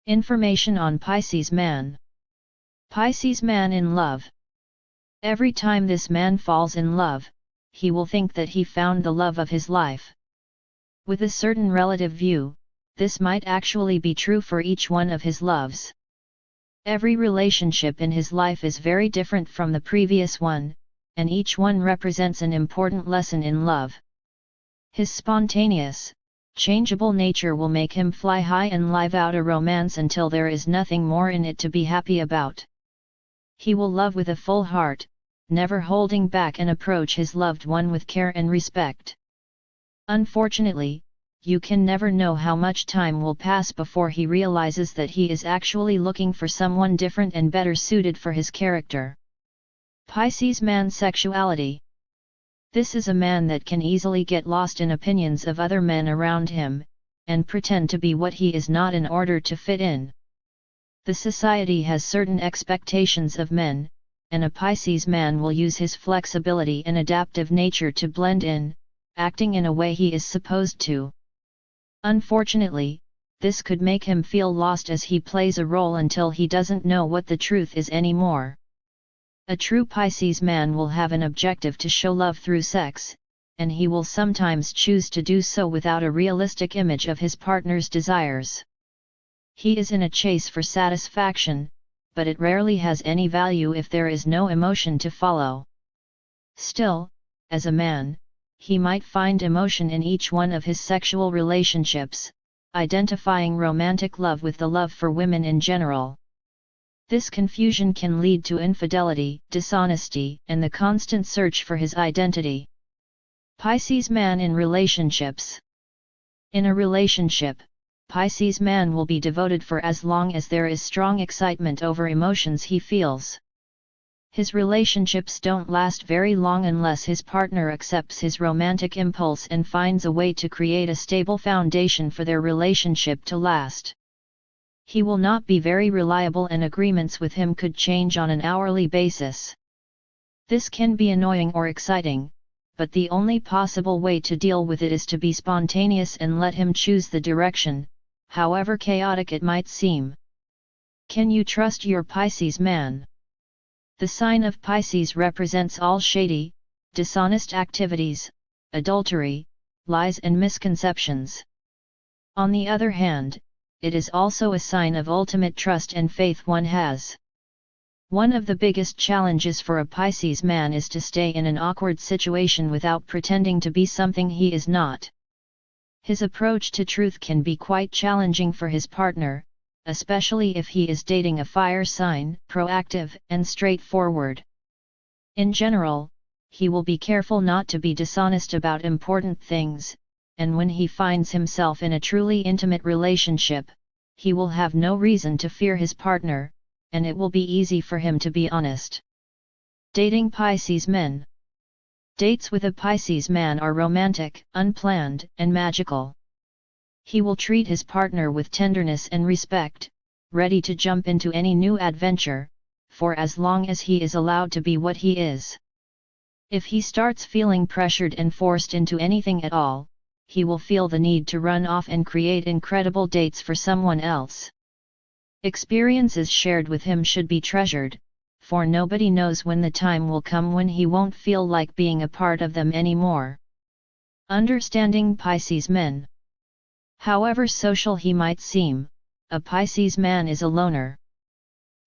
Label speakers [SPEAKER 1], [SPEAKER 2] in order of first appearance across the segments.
[SPEAKER 1] Information on Pisces Man. Pisces Man in love. Every time this man falls in love, he will think that he found the love of his life. With a certain relative view, this might actually be true for each one of his loves. Every relationship in his life is very different from the previous one, and each one represents an important lesson in love. His spontaneous, changeable nature will make him fly high and live out a romance until there is nothing more in it to be happy about. He will love with a full heart, never holding back, and approach his loved one with care and respect. Unfortunately, you can never know how much time will pass before he realizes that he is actually looking for someone different and better suited for his character. Pisces Man sexuality. This is a man that can easily get lost in opinions of other men around him, and pretend to be what he is not in order to fit in. The society has certain expectations of men, and a Pisces man will use his flexibility and adaptive nature to blend in, acting in a way he is supposed to. Unfortunately, this could make him feel lost as he plays a role until he doesn't know what the truth is anymore. A true Pisces man will have an objective to show love through sex, and he will sometimes choose to do so without a realistic image of his partner's desires. He is in a chase for satisfaction, but it rarely has any value if there is no emotion to follow. Still, as a man, he might find emotion in each one of his sexual relationships, identifying romantic love with the love for women in general. This confusion can lead to infidelity, dishonesty, and the constant search for his identity. Pisces Man in relationships. In a relationship, Pisces Man will be devoted for as long as there is strong excitement over emotions he feels. His relationships don't last very long unless his partner accepts his romantic impulse and finds a way to create a stable foundation for their relationship to last. He will not be very reliable, and agreements with him could change on an hourly basis. This can be annoying or exciting, but the only possible way to deal with it is to be spontaneous and let him choose the direction, however chaotic it might seem. Can you trust your Pisces man? The sign of Pisces represents all shady, dishonest activities, adultery, lies and misconceptions. On the other hand, it is also a sign of ultimate trust and faith one has. One of the biggest challenges for a Pisces man is to stay in an awkward situation without pretending to be something he is not. His approach to truth can be quite challenging for his partner, especially if he is dating a fire sign, proactive and straightforward. In general, he will be careful not to be dishonest about important things, and when he finds himself in a truly intimate relationship, he will have no reason to fear his partner, and it will be easy for him to be honest. Dating Pisces Men. Dates with a Pisces man are romantic, unplanned, and magical. He will treat his partner with tenderness and respect, ready to jump into any new adventure, for as long as he is allowed to be what he is. If he starts feeling pressured and forced into anything at all, he will feel the need to run off and create incredible dates for someone else. Experiences shared with him should be treasured, for nobody knows when the time will come when he won't feel like being a part of them anymore. Understanding Pisces Men. However social he might seem, a Pisces man is a loner.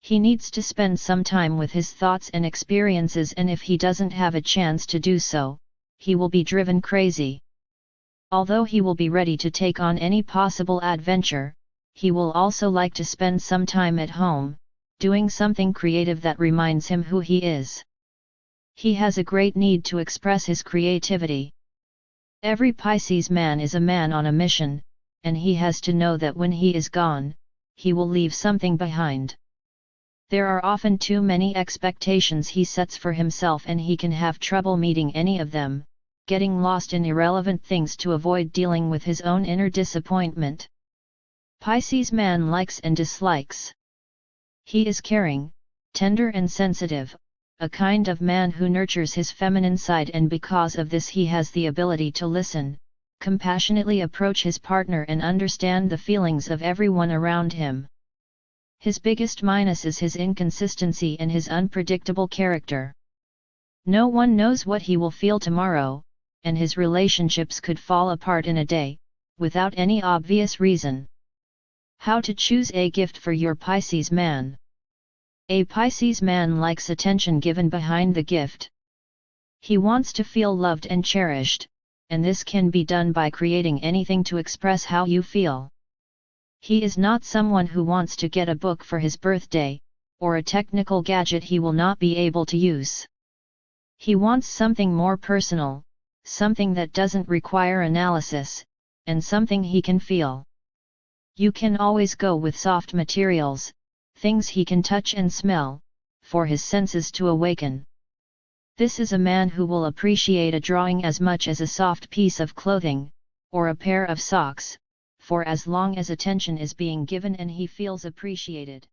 [SPEAKER 1] He needs to spend some time with his thoughts and experiences, and if he doesn't have a chance to do so, he will be driven crazy. Although he will be ready to take on any possible adventure, he will also like to spend some time at home, doing something creative that reminds him who he is. He has a great need to express his creativity. Every Pisces man is a man on a mission, and he has to know that when he is gone, he will leave something behind. There are often too many expectations he sets for himself, and he can have trouble meeting any of them, getting lost in irrelevant things to avoid dealing with his own inner disappointment. Pisces man likes and dislikes. He is caring, tender and sensitive, a kind of man who nurtures his feminine side, and because of this he has the ability to listen, compassionately approach his partner and understand the feelings of everyone around him. His biggest minus is his inconsistency and his unpredictable character. No one knows what he will feel tomorrow, and his relationships could fall apart in a day, without any obvious reason. How to choose a gift for your Pisces man. A Pisces man likes attention given behind the gift. He wants to feel loved and cherished, and this can be done by creating anything to express how you feel. He is not someone who wants to get a book for his birthday, or a technical gadget he will not be able to use. He wants something more personal, something that doesn't require analysis, and something he can feel. You can always go with soft materials, things he can touch and smell, for his senses to awaken. This is a man who will appreciate a drawing as much as a soft piece of clothing, or a pair of socks, for as long as attention is being given and he feels appreciated.